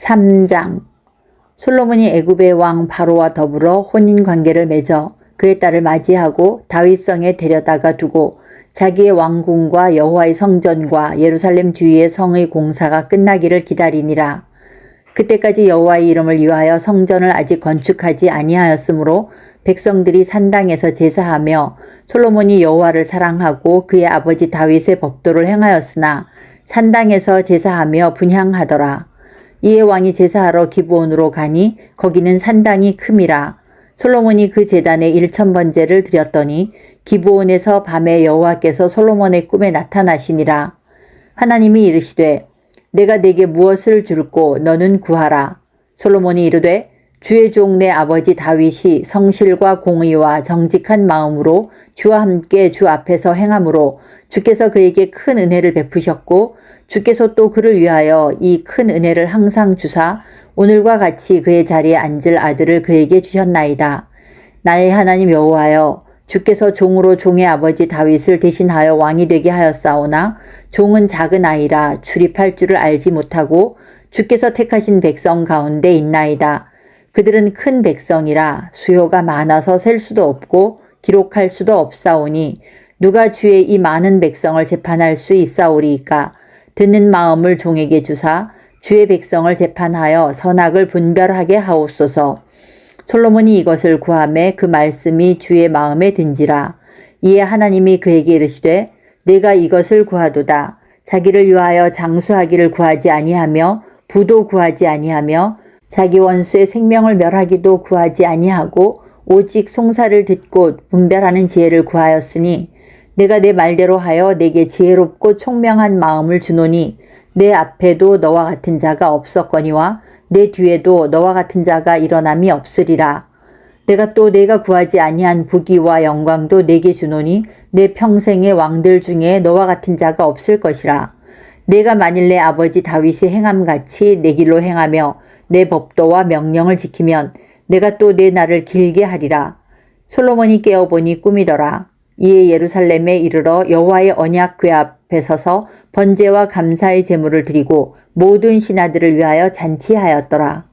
3장. 솔로몬이 애굽의 왕 바로와 더불어 혼인 관계를 맺어 그의 딸을 맞이하고 다윗성에 데려다가 두고 자기의 왕궁과 여호와의 성전과 예루살렘 주위의 성의 공사가 끝나기를 기다리니라. 그때까지 여호와의 이름을 위하여 성전을 아직 건축하지 아니하였으므로 백성들이 산당에서 제사하며 솔로몬이 여호와를 사랑하고 그의 아버지 다윗의 법도를 행하였으나 산당에서 제사하며 분향하더라. 이에 왕이 제사하러 기브온으로 가니 거기는 산당이 큼이라. 솔로몬이 그 제단에 1000번제를 드렸더니 기브온에서 밤에 여호와께서 솔로몬의 꿈에 나타나시니라. 하나님이 이르시되 내가 네게 무엇을 줄꼬 너는 구하라. 솔로몬이 이르되 주의 종 내 아버지 다윗이 성실과 공의와 정직한 마음으로 주와 함께 주 앞에서 행함으로 주께서 그에게 큰 은혜를 베푸셨고 주께서 또 그를 위하여 이 큰 은혜를 항상 주사 오늘과 같이 그의 자리에 앉을 아들을 그에게 주셨나이다. 나의 하나님 여호와여, 주께서 종으로 종의 아버지 다윗을 대신하여 왕이 되게 하였사오나 종은 작은 아이라 출입할 줄을 알지 못하고 주께서 택하신 백성 가운데 있나이다. 그들은 큰 백성이라 수요가 많아서 셀 수도 없고 기록할 수도 없사오니 누가 주의 이 많은 백성을 재판할 수 있사오리이까. 듣는 마음을 종에게 주사 주의 백성을 재판하여 선악을 분별하게 하옵소서. 솔로몬이 이것을 구하매 그 말씀이 주의 마음에 든지라. 이에 하나님이 그에게 이르시되 네가 이것을 구하도다. 자기를 위하여 장수하기를 구하지 아니하며 부도 구하지 아니하며 자기 원수의 생명을 멸하기도 구하지 아니하고 오직 송사를 듣고 분별하는 지혜를 구하였으니 내가 내 말대로 하여 내게 지혜롭고 총명한 마음을 주노니 내 앞에도 너와 같은 자가 없었거니와 내 뒤에도 너와 같은 자가 일어남이 없으리라. 내가 또 내가 구하지 아니한 부귀와 영광도 내게 주노니 내 평생의 왕들 중에 너와 같은 자가 없을 것이라. 내가 만일 내 아버지 다윗이 행함같이 내 길로 행하며 내 법도와 명령을 지키면 내가 또 내 날을 길게 하리라. 솔로몬이 깨어보니 꿈이더라. 이에 예루살렘에 이르러 여호와의 언약궤 앞에 서서 번제와 감사의 제물을 드리고 모든 신하들을 위하여 잔치하였더라.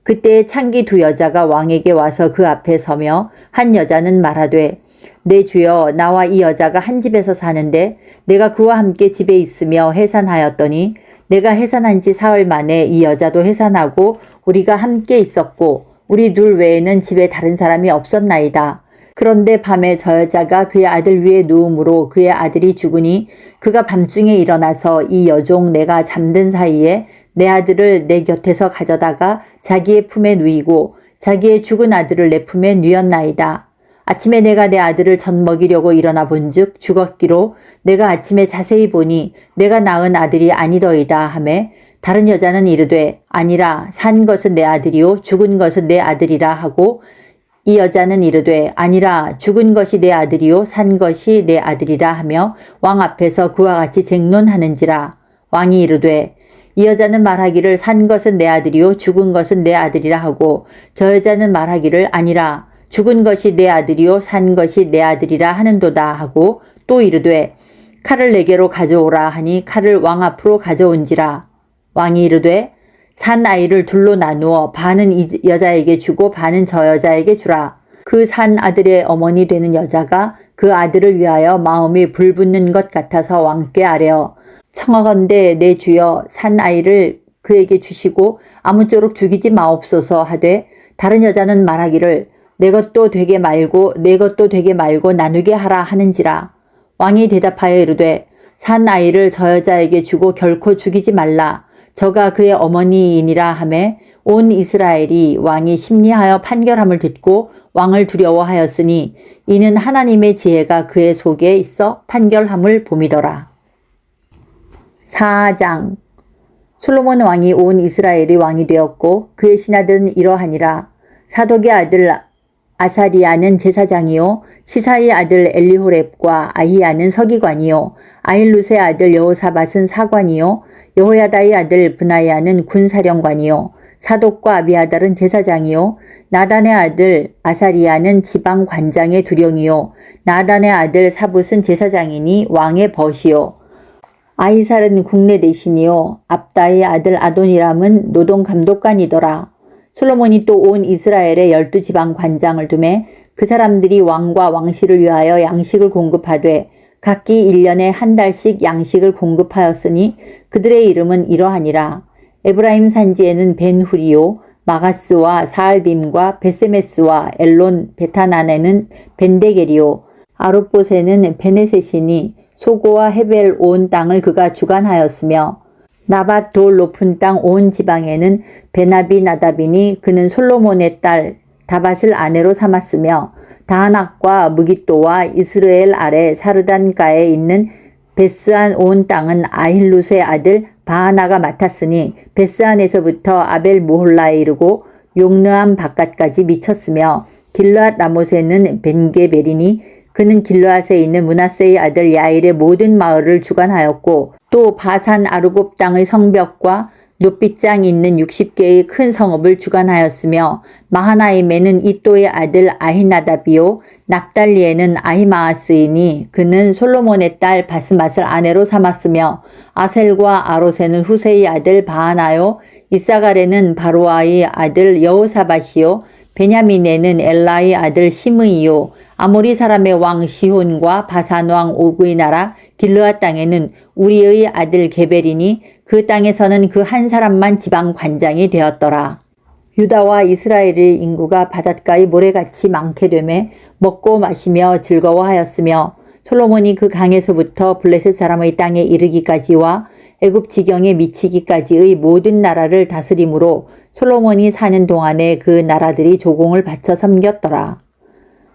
그때에 창기 두 여자가 왕에게 와서 그 앞에 서며 한 여자는 말하되 내 주여, 나와 이 여자가 한 집에서 사는데 내가 그와 함께 집에 있으며 해산하였더니 내가 해산한 지 사흘 만에 이 여자도 해산하고 우리가 함께 있었고 우리 둘 외에는 집에 다른 사람이 없었나이다. 그런데 밤에 저 여자가 그의 아들 위에 누움으로 그의 아들이 죽으니 그가 밤중에 일어나서 이 여종 내가 잠든 사이에 내 아들을 내 곁에서 가져다가 자기의 품에 누이고 자기의 죽은 아들을 내 품에 누였나이다. 아침에 내가 내 아들을 젖 먹이려고 일어나 본즉 죽었기로 내가 아침에 자세히 보니 내가 낳은 아들이 아니더이다 하매 다른 여자는 이르되 아니라 산 것은 내 아들이요 죽은 것은 내 아들이라 하고 이 여자는 이르되 아니라 죽은 것이 내 아들이요 산 것이 내 아들이라 하며 왕 앞에서 그와 같이 쟁론하는지라. 왕이 이르되 이 여자는 말하기를 산 것은 내 아들이요 죽은 것은 내 아들이라 하고 저 여자는 말하기를 아니라 죽은 것이 내 아들이요 산 것이 내 아들이라 하는도다 하고 또 이르되 칼을 내게로 가져오라 하니 칼을 왕 앞으로 가져온지라. 왕이 이르되 산 아이를 둘로 나누어 반은 이 여자에게 주고 반은 저 여자에게 주라. 그 산 아들의 어머니 되는 여자가 그 아들을 위하여 마음이 불붙는 것 같아서 왕께 아뢰어 청하건대 내 주여 산 아이를 그에게 주시고 아무쪼록 죽이지 마옵소서 하되 다른 여자는 말하기를 내 것도 되게 말고 내 것도 되게 말고 나누게 하라 하는지라. 왕이 대답하여 이르되 산 아이를 저 여자에게 주고 결코 죽이지 말라. 저가 그의 어머니이니라 하매 온 이스라엘이 왕이 심리하여 판결함을 듣고 왕을 두려워하였으니 이는 하나님의 지혜가 그의 속에 있어 판결함을 봄이더라. 4장. 솔로몬 왕이 온 이스라엘이 왕이 되었고 그의 신하들은 이러하니라. 사독의 아들 아사리야는 제사장이요 시사의 아들 엘리호렙과 아히야는 서기관이요 아힐룻의 아들 여호사밧은 사관이요 여호야다의 아들 브나야는 군사령관이요 사독과 아비아달은 제사장이요 나단의 아들 아사리야는 지방 관장의 두령이요 나단의 아들 사붓은 제사장이니 왕의 벗이요 아히살은 국내 대신이요 압다의 아들 아도니람은 노동 감독관이더라. 솔로몬이 또 온 이스라엘에 12지방 관장을 두매 그 사람들이 왕과 왕실을 위하여 양식을 공급하되 각기 1년에 한 달씩 양식을 공급하였으니 그들의 이름은 이러하니라. 에브라임 산지에는 벤후리요 마가스와 사알빔과 베세메스와 엘론 베타난에는 벤데겔이요 아롯봇에는 베네셋이니 소고와 헤벨 온 땅을 그가 주관하였으며 나밧 돌 높은 땅 온 지방에는 베나비 나답이니 그는 솔로몬의 딸 다밧을 아내로 삼았으며 다하낙과 무깃도와 이스르엘 아래 사르단가에 있는 베스안 온 땅은 아힐룻의 아들 바하나가 맡았으니 베스안에서부터 아벨 모홀라에 이르고 용르암 바깥까지 미쳤으며 길르앗 라못에는 벤게벨이니 그는 길르앗에 있는 므낫세의 아들 야일의 모든 마을을 주관하였고 또 바산 아르곱 땅의 성벽과 놋빗장이 있는 60개의 큰 성읍을 주관하였으며 마하나임에는 이또의 아들 아히나답이요 납달리에는 아히마아스이니 그는 솔로몬의 딸 바스맛을 아내로 삼았으며 아셀과 아롯에는 후세의 아들 바하나요 이사갈에는 바로아의 아들 여호사밧이요 베냐민에는 엘라의 아들 시므이요 아모리 사람의 왕 시혼과 바산 왕 옥의 나라 길르앗 땅에는 우리의 아들 게벨이니 그 땅에서는 그 한 사람만 지방 관장이 되었더라. 유다와 이스라엘의 인구가 바닷가의 모래같이 많게 되매 먹고 마시며 즐거워하였으며 솔로몬이 그 강에서부터 블레셋 사람의 땅에 이르기까지와 애굽 지경에 미치기까지의 모든 나라를 다스림으로 솔로몬이 사는 동안에 그 나라들이 조공을 바쳐 섬겼더라.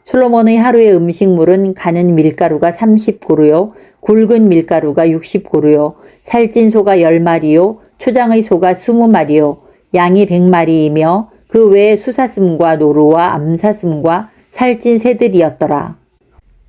솔로몬의 하루의 음식물은 가는 밀가루가 30고루요 굵은 밀가루가 60고루요 살찐 소가 10마리요 초장의 소가 20마리요 양이 100마리이며 그 외에 수사슴과 노루와 암사슴과 살찐 새들이었더라.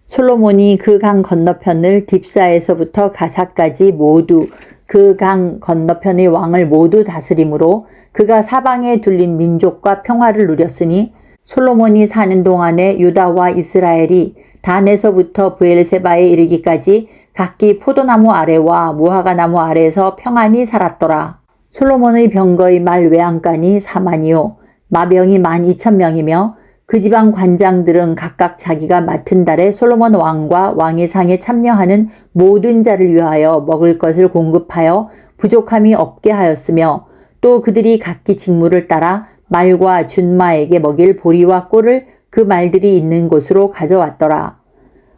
솔로몬이 그 강 건너편을 딥사에서부터 가사까지 모두 그 강 건너편의 왕을 모두 다스림으로 그가 사방에 둘린 민족과 평화를 누렸으니 솔로몬이 사는 동안에 유다와 이스라엘이 단에서부터 브엘세바에 이르기까지 각기 포도나무 아래와 무화과나무 아래에서 평안히 살았더라. 솔로몬의 병거의 말 외양간이 4만이요 마병이 12,000명이며 그 지방 관장들은 각각 자기가 맡은 달에 솔로몬 왕과 왕의 상에 참여하는 모든 자를 위하여 먹을 것을 공급하여 부족함이 없게 하였으며 또 그들이 각기 직무를 따라 말과 준마에게 먹일 보리와 꿀을 그 말들이 있는 곳으로 가져왔더라.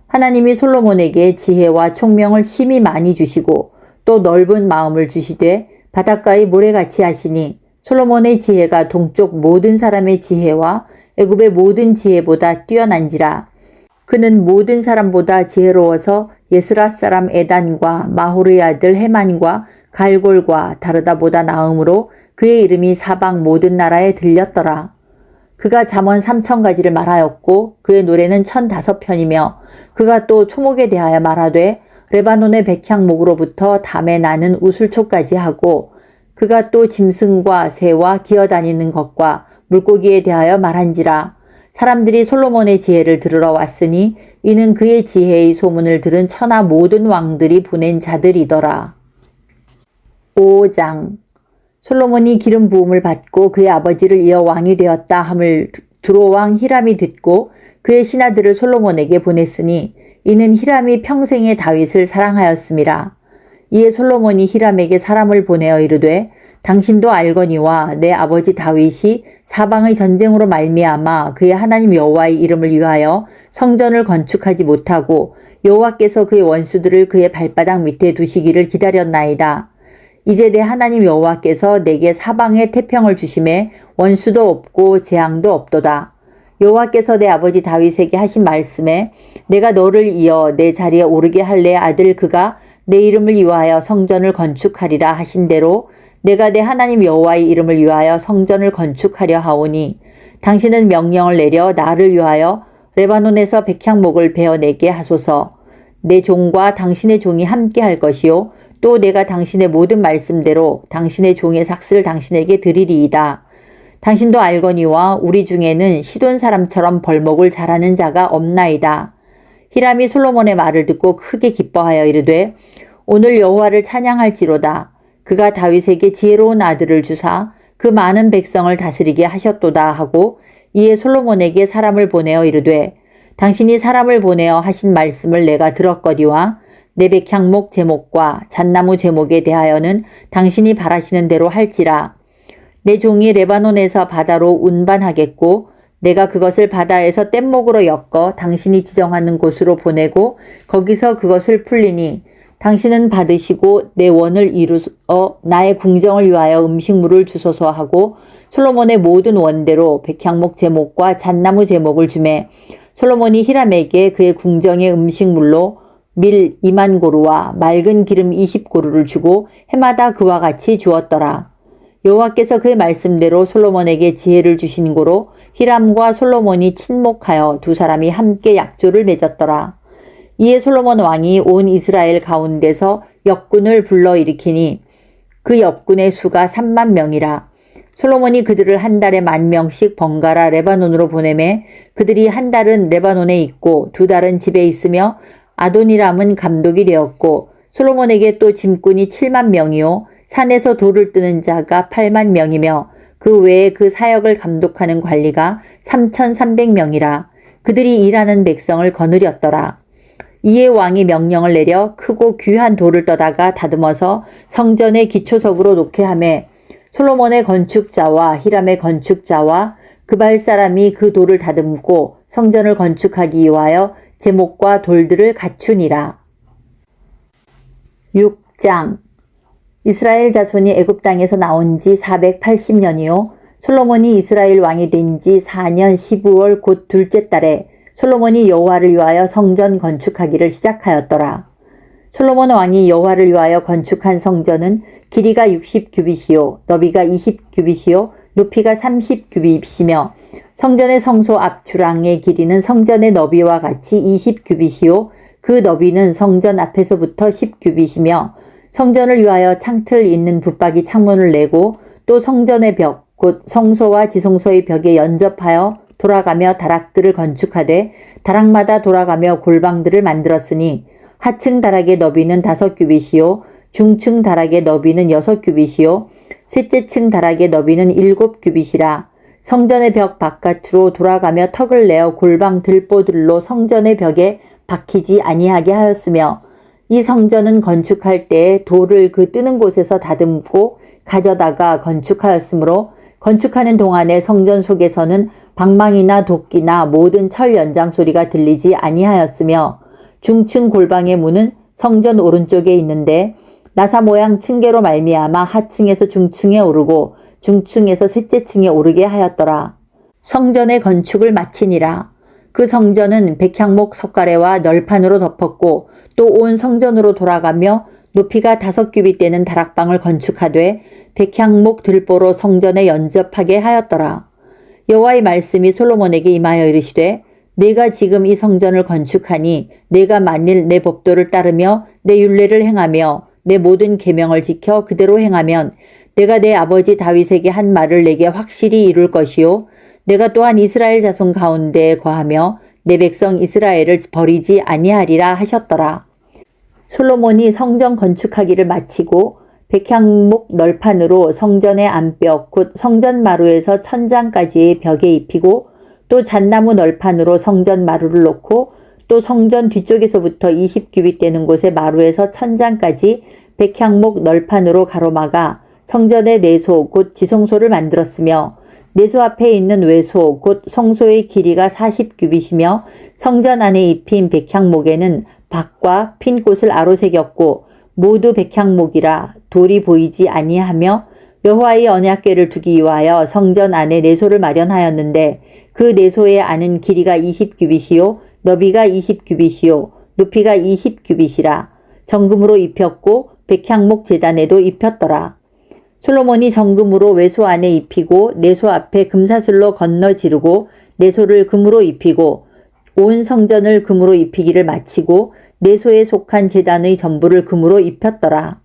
하나님이 솔로몬에게 지혜와 총명을 심히 많이 주시고 또 넓은 마음을 주시되 바닷가의 모래같이 하시니 솔로몬의 지혜가 동쪽 모든 사람의 지혜와 애굽의 모든 지혜보다 뛰어난지라. 그는 모든 사람보다 지혜로워서 예스라 사람 에단과 마홀의 아들 헤만과 갈골과 다르다보다 나음으로 그의 이름이 사방 모든 나라에 들렸더라. 그가 잠언 3,000가지를 말하였고 그의 노래는 1,005편이며 그가 또 초목에 대하여 말하되 레바논의 백향목으로부터 담에 나는 우슬초까지 하고 그가 또 짐승과 새와 기어다니는 것과 물고기에 대하여 말한지라. 사람들이 솔로몬의 지혜를 들으러 왔으니 이는 그의 지혜의 소문을 들은 천하 모든 왕들이 보낸 자들이더라. 5장 솔로몬이 기름 부음을 받고 그의 아버지를 이어 왕이 되었다 함을 두로왕 히람이 듣고 그의 신하들을 솔로몬에게 보냈으니 이는 히람이 평생에 다윗을 사랑하였음이라. 이에 솔로몬이 히람에게 사람을 보내어 이르되 당신도 알거니와 내 아버지 다윗이 사방의 전쟁으로 말미암아 그의 하나님 여호와의 이름을 위하여 성전을 건축하지 못하고 여호와께서 그의 원수들을 그의 발바닥 밑에 두시기를 기다렸나이다. 이제 내 하나님 여호와께서 내게 사방에 태평을 주심에 원수도 없고 재앙도 없도다. 여호와께서 내 아버지 다윗에게 하신 말씀에 내가 너를 이어 내 자리에 오르게 할 내 아들 그가 내 이름을 위하여 성전을 건축하리라 하신 대로 내가 내 하나님 여호와의 이름을 위하여 성전을 건축하려 하오니 당신은 명령을 내려 나를 위하여 레바논에서 백향목을 베어내게 하소서. 내 종과 당신의 종이 함께 할 것이요 또 내가 당신의 모든 말씀대로 당신의 종의 삭슬을 당신에게 드리리이다. 당신도 알거니와 우리 중에는 시돈 사람처럼 벌목을 잘하는 자가 없나이다. 히람이 솔로몬의 말을 듣고 크게 기뻐하여 이르되 오늘 여호와를 찬양할지로다. 그가 다윗에게 지혜로운 아들을 주사 그 많은 백성을 다스리게 하셨도다 하고 이에 솔로몬에게 사람을 보내어 이르되 당신이 사람을 보내어 하신 말씀을 내가 들었거니와 내 백향목 제목과 잣나무 제목에 대하여는 당신이 바라시는 대로 할지라. 내 종이 레바논에서 바다로 운반하겠고 내가 그것을 바다에서 뗏목으로 엮어 당신이 지정하는 곳으로 보내고 거기서 그것을 풀리니 당신은 받으시고 내 원을 이루어 나의 궁정을 위하여 음식물을 주소서 하고 솔로몬의 모든 원대로 백향목 제목과 잣나무 제목을 주매 솔로몬이 히람에게 그의 궁정의 음식물로 밀 2만 고루와 맑은 기름 20고루를 주고 해마다 그와 같이 주었더라. 여호와께서 그의 말씀대로 솔로몬에게 지혜를 주신 고로 히람과 솔로몬이 친목하여 두 사람이 함께 약조를 맺었더라. 이에 솔로몬 왕이 온 이스라엘 가운데서 역군을 불러일으키니 그 역군의 수가 3만 명이라. 솔로몬이 그들을 한 달에 10,000명씩 번갈아 레바논으로 보내매 그들이 한 달은 레바논에 있고 두 달은 집에 있으며 아도니람은 감독이 되었고 솔로몬에게 또 짐꾼이 7만 명이요 산에서 돌을 뜨는 자가 8만 명이며 그 외에 그 사역을 감독하는 관리가 3,300명이라. 그들이 일하는 백성을 거느렸더라. 이에 왕이 명령을 내려 크고 귀한 돌을 떠다가 다듬어서 성전의 기초석으로 놓게 하매 솔로몬의 건축자와 히람의 건축자와 그발 사람이 그 돌을 다듬고 성전을 건축하기 위하여 제목과 돌들을 갖추니라. 6장 이스라엘 자손이 애굽 땅에서 나온 지 480년이요 솔로몬이 이스라엘 왕이 된 지 4년 12월 곧 둘째 달에 솔로몬이 여호와를 위하여 성전 건축하기를 시작하였더라. 솔로몬 왕이 여호와를 위하여 건축한 성전은 길이가 60규빗이요 너비가 20규빗이요 높이가 30규빗이며 성전의 성소 앞 주랑의 길이는 성전의 너비와 같이 20규빗이요 그 너비는 성전 앞에서부터 10규빗이며 성전을 위하여 창틀 있는 붙박이 창문을 내고 또 성전의 벽 곧 성소와 지성소의 벽에 연접하여 돌아가며 다락들을 건축하되 다락마다 돌아가며 골방들을 만들었으니 하층 다락의 너비는 5규빗이요 중층 다락의 너비는 6규빗이요 셋째 층 다락의 너비는 7규빗이라. 성전의 벽 바깥으로 돌아가며 턱을 내어 골방 들보들로 성전의 벽에 박히지 아니하게 하였으며 이 성전은 건축할 때에 돌을 그 뜨는 곳에서 다듬고 가져다가 건축하였으므로 건축하는 동안에 성전 속에서는 방망이나 도끼나 모든 철 연장 소리가 들리지 아니하였으며 중층 골방의 문은 성전 오른쪽에 있는데 나사 모양 층계로 말미암아 하층에서 중층에 오르고 중층에서 셋째 층에 오르게 하였더라. 성전의 건축을 마치니라. 그 성전은 백향목 석가래와 널판으로 덮었고 또 온 성전으로 돌아가며 높이가 5규빗 되는 다락방을 건축하되 백향목 들보로 성전에 연접하게 하였더라. 여호와의 말씀이 솔로몬에게 임하여 이르시되 내가 지금 이 성전을 건축하니 내가 만일 내 법도를 따르며 내 율례를 행하며 내 모든 계명을 지켜 그대로 행하면 내가 내 아버지 다윗에게 한 말을 내게 확실히 이룰 것이요 내가 또한 이스라엘 자손 가운데에 거하며 내 백성 이스라엘을 버리지 아니하리라 하셨더라. 솔로몬이 성전 건축하기를 마치고 백향목 널판으로 성전의 안벽 곧 성전 마루에서 천장까지의 벽에 입히고 또 잣나무 널판으로 성전 마루를 놓고 또 성전 뒤쪽에서부터 20규빗 되는 곳의 마루에서 천장까지 백향목 널판으로 가로막아 성전의 내소 곧 지성소를 만들었으며 내소 앞에 있는 외소 곧 성소의 길이가 40규빗이며 성전 안에 입힌 백향목에는 박과 핀 꽃을 아로새겼고 모두 백향목이라 돌이 보이지 아니하며 여호와의 언약궤를 두기 위하여 성전 안에 내소를 마련하였는데 그 내소의 안은 길이가 20규빗이요 너비가 20규빗이요 높이가 20규빗이라. 정금으로 입혔고 백향목 제단에도 입혔더라. 솔로몬이 정금으로 외소 안에 입히고 내소 앞에 금사슬로 건너 지르고 내소를 금으로 입히고 온 성전을 금으로 입히기를 마치고 내소에 속한 제단의 전부를 금으로 입혔더라.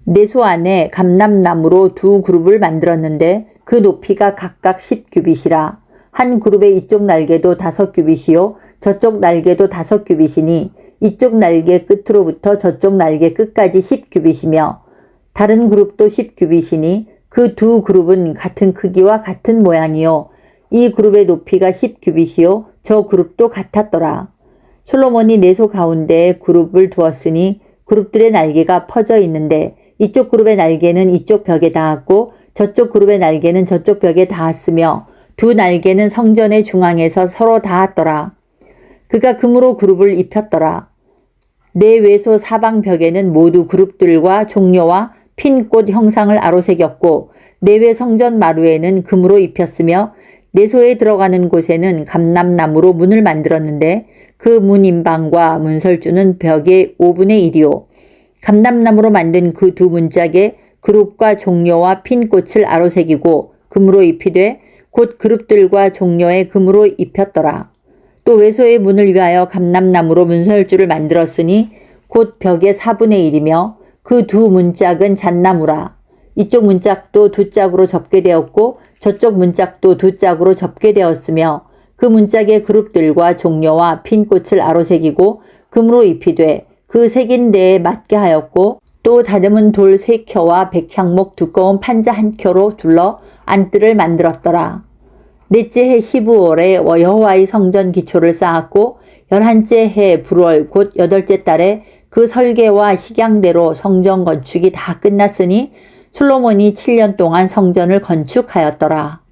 내소 안에 감람나무로 두 그룹을 만들었는데 그 높이가 각각 10규빗이라. 한 그룹의 이쪽 날개도 5규빗이요 저쪽 날개도 5규빗이니 이쪽 날개 끝으로부터 저쪽 날개 끝까지 10규빗이며 다른 그룹도 10규빗이니 그 두 그룹은 같은 크기와 같은 모양이요. 이 그룹의 높이가 10규빗이요. 저 그룹도 같았더라. 솔로몬이 내소 가운데에 그룹을 두었으니 그룹들의 날개가 퍼져 있는데 이쪽 그룹의 날개는 이쪽 벽에 닿았고 저쪽 그룹의 날개는 저쪽 벽에 닿았으며 두 날개는 성전의 중앙에서 서로 닿았더라. 그가 금으로 그룹을 입혔더라. 내외소 사방 벽에는 모두 그룹들과 종려와 핀 꽃 형상을 아로새겼고 내외 성전 마루에는 금으로 입혔으며 내소에 들어가는 곳에는 감람나무로 문을 만들었는데 그 문 인방과 문설주는 벽의 5분의 1이요. 감람나무로 만든 그 두 문짝에 그룹과 종려와 핀 꽃을 아로새기고 금으로 입히되 곧 그룹들과 종려에 금으로 입혔더라. 또 외소의 문을 위하여 감람나무로 문설주를 만들었으니 곧 벽의 4분의 1이며 그 두 문짝은 잣나무라. 이쪽 문짝도 두 짝으로 접게 되었고 저쪽 문짝도 두 짝으로 접게 되었으며 그 문짝의 그룹들과 종려와 핀 꽃을 아로새기고 금으로 입히되 그 새긴 데에 맞게 하였고 또 다듬은 돌 3켜와 백향목 두꺼운 판자 1켜로 둘러 안뜰을 만들었더라. 넷째 해 15월에 여호와의 성전 기초를 쌓았고 11째 해 불월 곧 8째 달에 그 설계와 식양대로 성전 건축이 다 끝났으니 솔로몬이 7년 동안 성전을 건축하였더라.